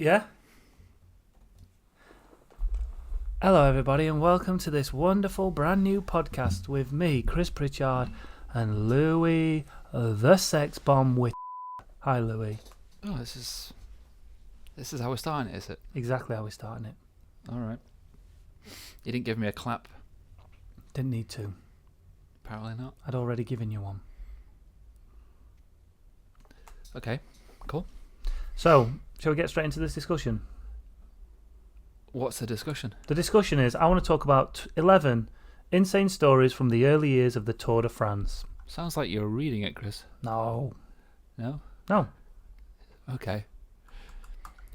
Yeah? Hello, everybody, and welcome to this wonderful brand new podcast with me, Chris Pritchard, and Louis, the sex bomb with. Hi, Louis. Oh, this is how we're starting it, is it? Exactly how we're starting it. All right. You didn't give me a clap. Didn't need to. Apparently not. I'd already given you one. Okay, cool. So, shall we get straight into this discussion? What's the discussion? The discussion is, I want to talk about 11 insane stories from the early years of the Tour de France. Sounds like you're reading it, Chris. No. No? No. Okay.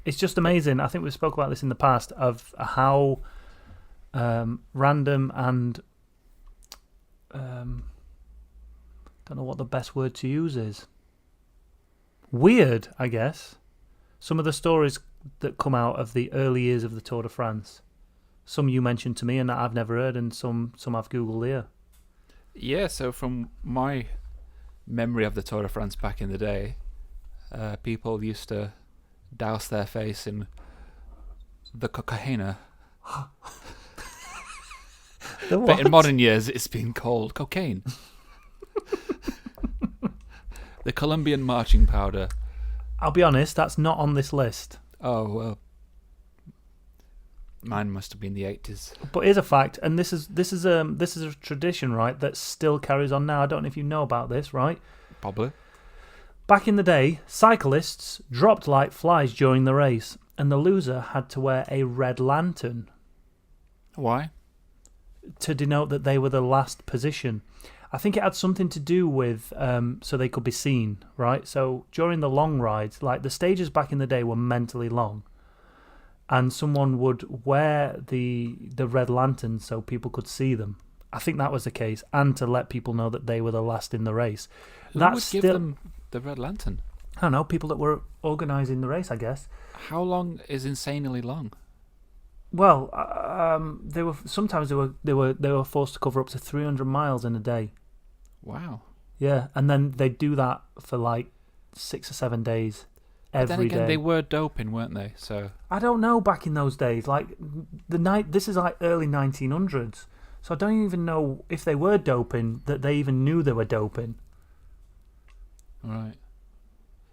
It's just amazing. I think we spoke about this in the past of how random and don't know what the best word to use is. Weird, I guess. Some of the stories that come out of the early years of the Tour de France. Some you mentioned to me and that I've never heard, and some I've Googled here. Yeah, so from my memory of the Tour de France back in the day, people used to douse their face in the cocaine. But in modern years, it's been called cocaine. The Colombian marching powder. I'll be honest, that's not on this list. Oh, well. Mine must have been the 80s. But here's a fact, and this is a tradition, right, that still carries on now. I don't know if you know about this, right? Probably. Back in the day, cyclists dropped like flies during the race, and the loser had to wear a red lantern. Why? To denote that they were the last position. I think it had something to do with so they could be seen, right? So during the long rides, like the stages back in the day were mentally long, and someone would wear the red lantern so people could see them. I think that was the case, and to let people know that they were the last in the race. Who would give them the red lantern? I don't know, people that were organising the race, I guess. How long is insanely long? Well, they were forced to cover up to 300 miles in a day. Wow. Yeah, and then they do that for like 6 or 7 days every day. But then again, they were doping, weren't they? So I don't know back in those days. Like this is like early 1900s, so I don't even know if they were doping, that they even knew they were doping. Right.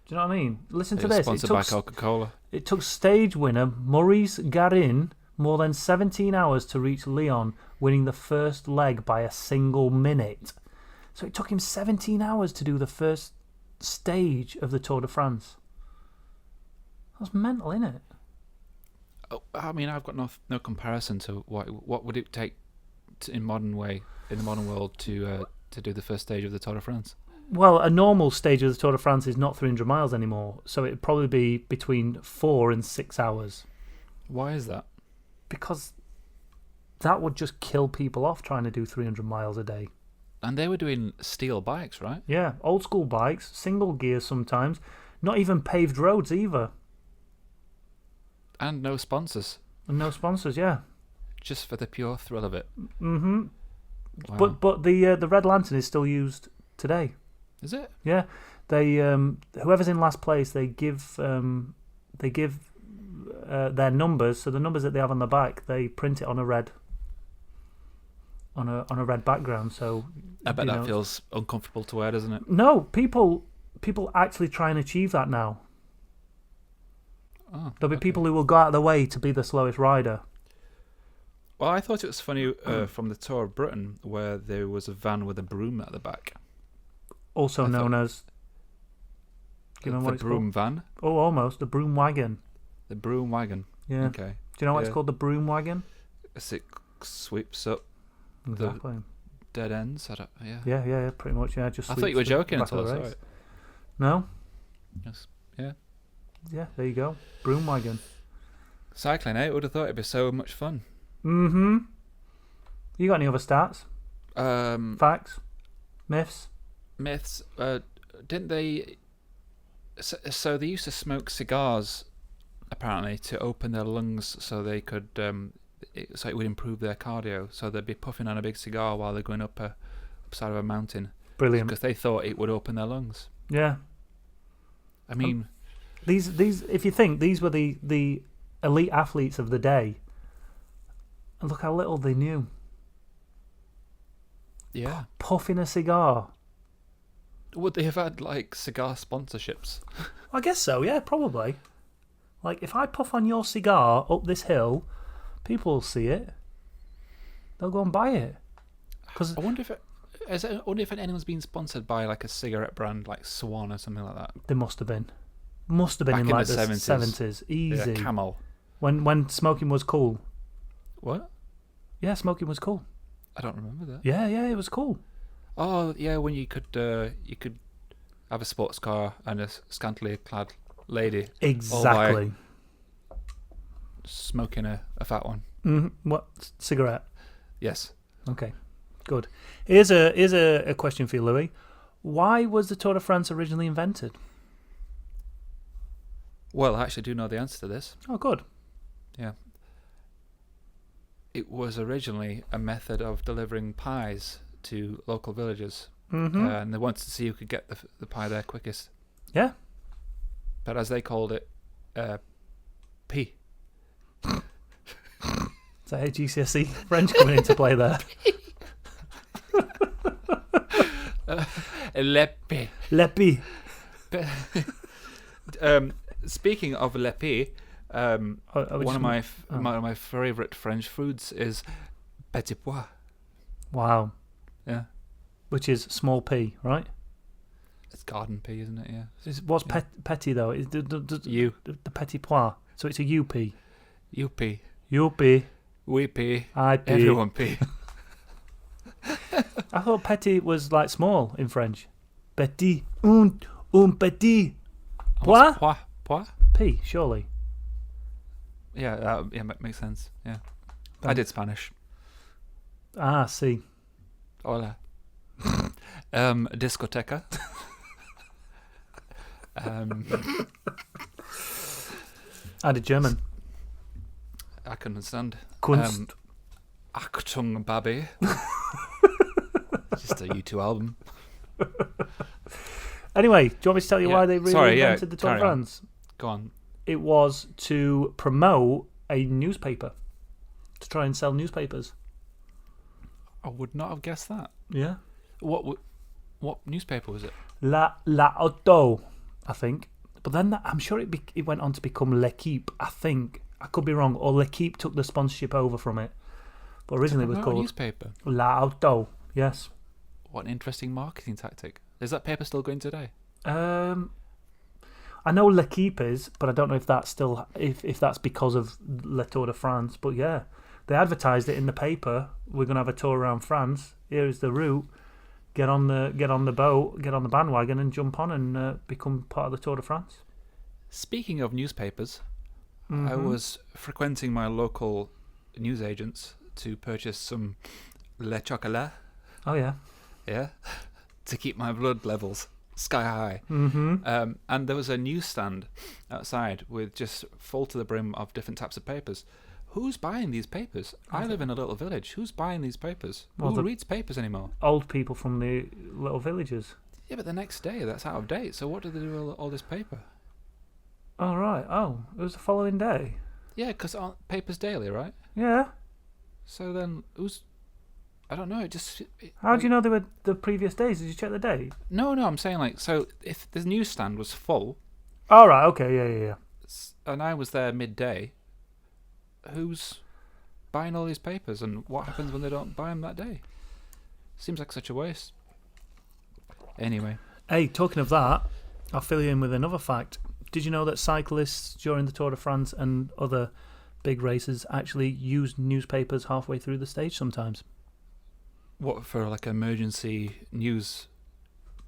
Do you know what I mean? Listen It to was this. Sponsored by Coca-Cola. It took stage winner Maurice Garin more than 17 hours to reach Lyon, winning the first leg by a single minute. So it took him 17 hours to do the first stage of the Tour de France. That's mental, isn't it? Oh, I mean, I've got no comparison to what would it take in the modern world to do the first stage of the Tour de France. Well, a normal stage of the Tour de France is not 300 miles anymore, so it'd probably be between 4 and 6 hours. Why is that? Because that would just kill people off trying to do 300 miles a day. And they were doing steel bikes, right? Yeah, old school bikes, single gear sometimes, not even paved roads either. And no sponsors. And no sponsors, yeah. Just for the pure thrill of it. Mm-hmm. Wow. But the red lantern is still used today. Is it? Yeah, they whoever's in last place, they give their numbers. So the numbers that they have on the back, they print it on a red background. So I bet that feels uncomfortable to wear, doesn't it? No, people actually try and achieve that now. Oh, There'll be people who will go out of their way to be the slowest rider. Well, I thought it was funny from the Tour of Britain where there was a van with a broom at the back. Also known as... The broom van? Oh, almost. The broom wagon. The broom wagon. Yeah. Okay. Do you know why it's called the broom wagon? As it sweeps up Exactly. the dead ends. Yeah. Yeah, pretty much. Yeah, just. I thought you were joking until I saw it. No. Yes. Yeah. Yeah, there you go. Broom wagon. Cycling, eh? Would have thought it'd be so much fun. Mm-hmm. You got any other stats? Facts? Myths? Myths. Didn't they? So they used to smoke cigars, apparently, to open their lungs, so they could. So it would improve their cardio. So they'd be puffing on a big cigar while they're going upside of a mountain. Brilliant. Because they thought it would open their lungs. Yeah. I mean, These, if you think these were the elite athletes of the day, and look how little they knew. Yeah. Puffing a cigar. Would they have had like cigar sponsorships? I guess so. Yeah, probably. Like if I puff on your cigar up this hill, people will see it. They'll go and buy it. I wonder if anyone's been sponsored by like a cigarette brand like Swan or something like that. There must have been. Must have been Back in in like the the 70s. 70s. Easy. Yeah, Camel. When smoking was cool. What? Yeah, smoking was cool. I don't remember that. Yeah, it was cool. Oh, yeah, when you could have a sports car and a scantily clad lady. Exactly. Smoking a fat one. What? Cigarette? Yes. Okay, good. Here's a question for you, Louis. Why was the Tour de France originally invented? Well, I actually do know the answer to this. Oh, good. Yeah. It was originally a method of delivering pies to local villages. Mm-hmm. And they wanted to see who could get the pie there quickest. Yeah. But as they called it, pea. Is that GCSE French coming into play there? Lepe. Lepi. Speaking of lepe, one of my favourite French foods is petit pois. Wow. Yeah. Which is small pea, right? It's garden pea, isn't it? Yeah. What's petit though? Is the petit pois. So it's a UP. UP. UP. We pea. I pea. Everyone pea. I thought petit was like small in French. Petit. Un petit. Pois? Pois? Pea, surely. Yeah, that makes sense. Yeah. I did Spanish. Ah, see. Hola. Discoteca. I did German. I can understand. Kunst. Achtung, Babi. Just a U2 album. Anyway, do you want me to tell you why they really invented the Tour de carry France? Go on. It was to promote a newspaper, to try and sell newspapers. I would not have guessed that. Yeah. What newspaper was it? La Auto, I think. But then I'm sure it went on to become L'Equipe, I think. I could be wrong. Or L'Equipe took the sponsorship over from it. But originally it was called newspaper. La Auto, yes. What an interesting marketing tactic. Is that paper still going today? I know L'Equipe is, but I don't know if that's still if that's because of Le Tour de France. But yeah, they advertised it in the paper. We're going to have a tour around France. Here is the route. Get on the boat, get on the bandwagon, and jump on and become part of the Tour de France. Speaking of newspapers, I was frequenting my local newsagents to purchase some Le Chocolat. Oh yeah. Yeah. To keep my blood levels sky high. And there was a newsstand outside with just full to the brim of different types of papers. Who's buying these papers? I live in a little village. Who's buying these papers? Who reads papers anymore? Old people from the little villages. Yeah, but the next day that's out of date. So what do they do with all this paper? Oh right. Oh, it was the following day. Yeah, because paper's daily, right? Yeah. So then who's... I don't know. How do you know they were the previous days? Did you check the date? No. I'm saying like, so if the newsstand was full. All right. Okay. Yeah. And I was there midday. Who's buying all these papers, and what happens when they don't buy them that day? Seems like such a waste. Anyway. Hey, talking of that, I'll fill you in with another fact. Did you know that cyclists during the Tour de France and other big races actually use newspapers halfway through the stage sometimes? What, for like emergency news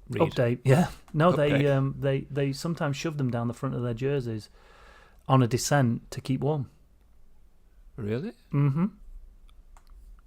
read? Update, yeah. No, Update. they sometimes shove them down the front of their jerseys on a descent to keep warm. Really? Mm-hmm.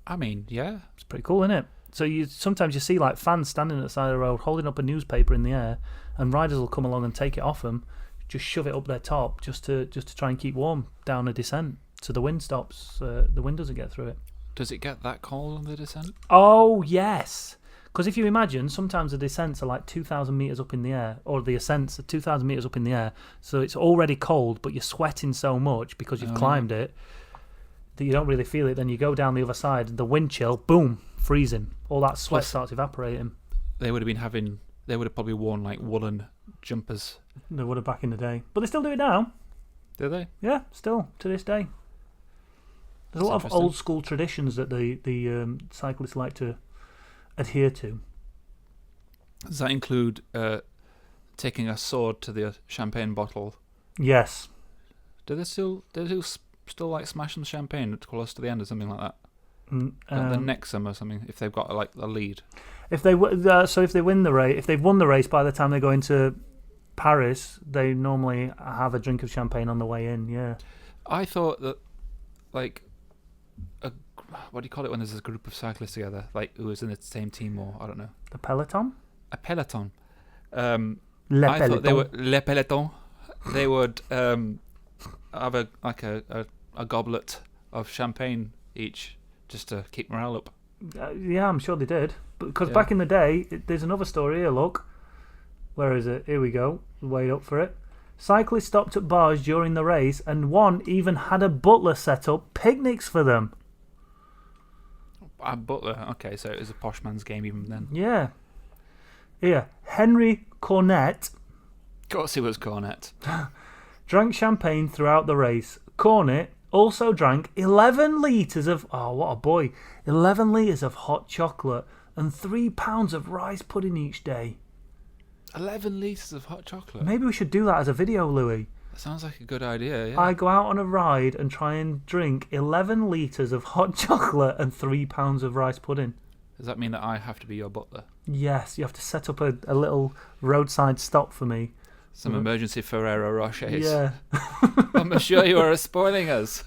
I mean, yeah. It's pretty cool, isn't it? So sometimes you see like fans standing at the side of the road holding up a newspaper in the air, and riders will come along and take it off them, just shove it up their top just to try and keep warm down a descent, so the wind stops, the wind doesn't get through it. Does it get that cold on the descent? Oh yes, Because if you imagine, sometimes the descents are like 2,000 metres up in the air, or the ascents are 2,000 metres up in the air, so it's already cold, but you're sweating so much because you've climbed it that you don't really feel it. Then you go down the other side, and the wind chill, boom, freezing. All that sweat starts evaporating. They would have probably worn like woolen jumpers. They would have back in the day. But they still do it now. Do they? Yeah, still, to this day. There's a lot of old school traditions that the cyclists like to adhere to. Does that include taking a sword to the champagne bottle? Yes. Do they still like smash some champagne close to the end or something like that? The next or something, if they've got like a lead. If they win the race, if they've won the race by the time they go into Paris, they normally have a drink of champagne on the way in. Yeah. I thought that, like, what do you call it when there's a group of cyclists together, like who is in the same team, or I don't know. The peloton. A peloton. Le I peloton. thought they were le peloton. They would have a goblet of champagne each, just to keep morale up. Yeah, I'm sure they did. Because back in the day, there's another story here, look. Where is it? Here we go. Wait up for it. Cyclists stopped at bars during the race, and one even had a butler set up picnics for them. A butler? Okay, so it was a posh man's game even then. Yeah. Here, Henry Cornett. Of course he was Cornett. Drank champagne throughout the race. Cornett also drank 11 litres of... Oh, what a boy. 11 litres of hot chocolate and 3 pounds of rice pudding each day. 11 litres of hot chocolate? Maybe we should do that as a video, Louis. That sounds like a good idea, yeah. I go out on a ride and try and drink 11 litres of hot chocolate and 3 pounds of rice pudding. Does that mean that I have to be your butler? Yes, you have to set up a little roadside stop for me. Some emergency Ferrero Rochers. Yeah. I'm sure you are spoiling us.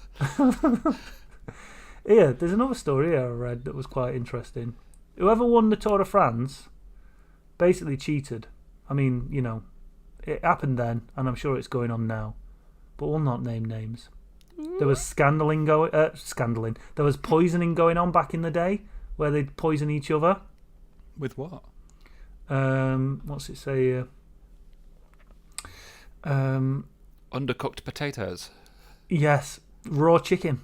Yeah, there's another story here I read that was quite interesting. Whoever won the Tour de France basically cheated. I mean, you know, it happened then, and I'm sure it's going on now. But we'll not name names. There was scandaling. There was poisoning going on back in the day, where they'd poison each other. With what? What's it say here? Undercooked potatoes. Yes, raw chicken.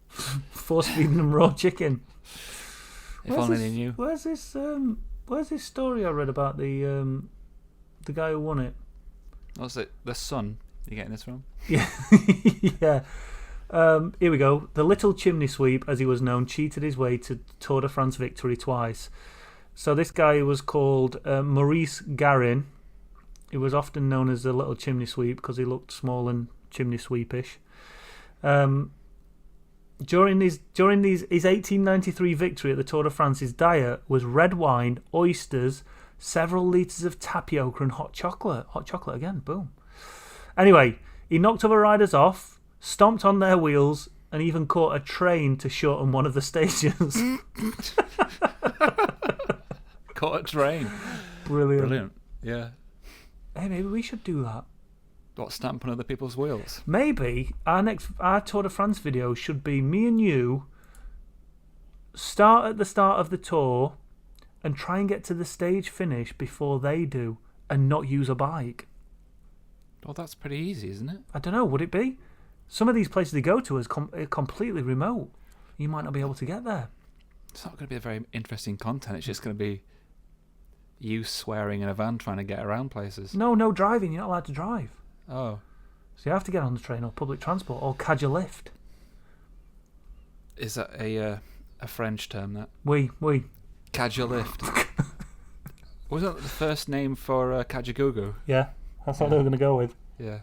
Force feeding them raw chicken. If only they knew. Where's this story I read about the guy who won it? What's it? The Sun. You getting this from? Yeah, yeah. Here we go. The little chimney sweep, as he was known, cheated his way to Tour de France victory twice. So this guy was called Maurice Garin. He was often known as the little chimney sweep because he looked small and chimney sweepish. During his 1893 victory at the Tour de France, his diet was red wine, oysters, several litres of tapioca and hot chocolate. Hot chocolate again, boom. Anyway, he knocked other riders off, stomped on their wheels, and even caught a train to shorten one of the stages. Caught a train. Brilliant. Yeah. Hey, maybe we should do that. What, stamp on other people's wheels? Maybe our Tour de France video should be me and you start at the start of the tour and try and get to the stage finish before they do and not use a bike. Well, that's pretty easy, isn't it? I don't know, would it be? Some of these places they go to is completely remote. You might not be able to get there. It's not going to be a very interesting content. It's just going to be you swearing in a van trying to get around places. No driving. You're not allowed to drive. Oh. So you have to get on the train or public transport or catch a lift. Is that a French term, that? Oui. Catch a lift. Wasn't that the first name for Kajagoogoo? Yeah, that's what they were going to go with. Yeah.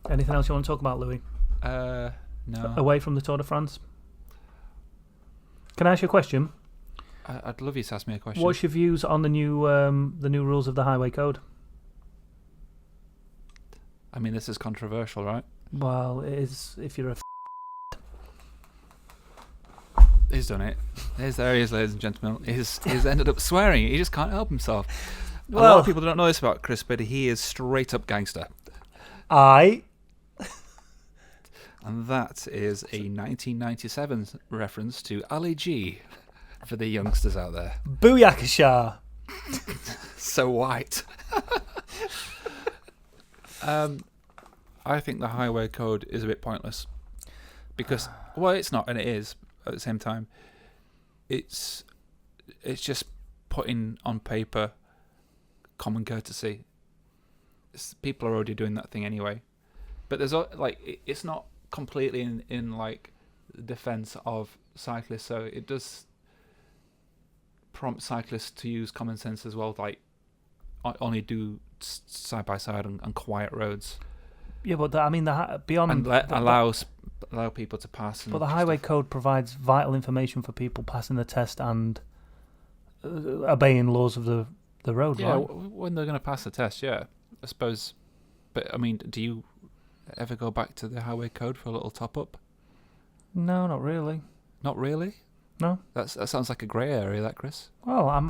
Anything else you want to talk about, Louis? No. Away from the Tour de France? Can I ask you a question? I'd love you to ask me a question. What's your views on the new rules of the highway code? I mean, this is controversial, right? Well, it is if you're a He's done it. There he is, ladies and gentlemen. He's ended up swearing. He just can't help himself. A lot of people don't know this about Chris, but he is straight up gangster. And that is a 1997 reference to Ali G. For the youngsters out there. Booyakasha. So white. I think the highway code is a bit pointless. Because, well, it's not, and it is at the same time. It's just putting on paper common courtesy. People are already doing that thing anyway. But there's like it's not completely in like defense of cyclists, so it does prompt cyclists to use common sense as well, like only do side by side and quiet roads. Yeah, but beyond and allow people to pass. But the highway code provides vital information for people passing the test and obeying laws of the road. Yeah, right? When they're going to pass the test, yeah, I suppose. But I mean, do you ever go back to the highway code for a little top up? No, not really. Not really. No. That sounds like a grey area, that, Chris. Well, I'm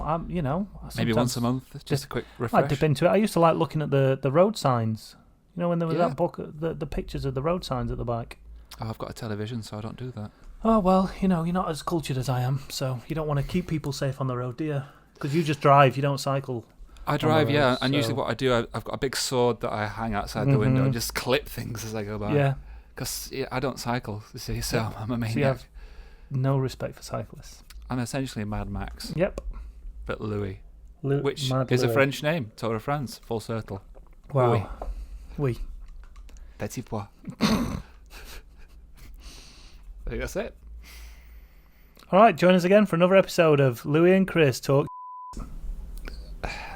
maybe once a month, just a quick refresh. I dip into it. I used to like looking at the road signs. You know, when there was Yeah. that book, the pictures of the road signs at the back. Oh, I've got a television, so I don't do that. Oh, well, you're not as cultured as I am, so you don't want to keep people safe on the road, do you? Because you just drive, you don't cycle. I drive, road, yeah, and so- usually what I do, I've got a big sword that I hang outside the window and just clip things as I go by. Yeah. Because I don't cycle, you see, so I'm a maniac. So you have no respect for cyclists. I'm essentially Mad Max, Yep. but Louis, which Mad is a Louis. French name, Tour de France, full circle. Wow. Louis. Oui. Petit pois. I think that's it. All right, join us again for another episode of Louis and Chris Talk.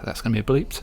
That's going to be bleeped.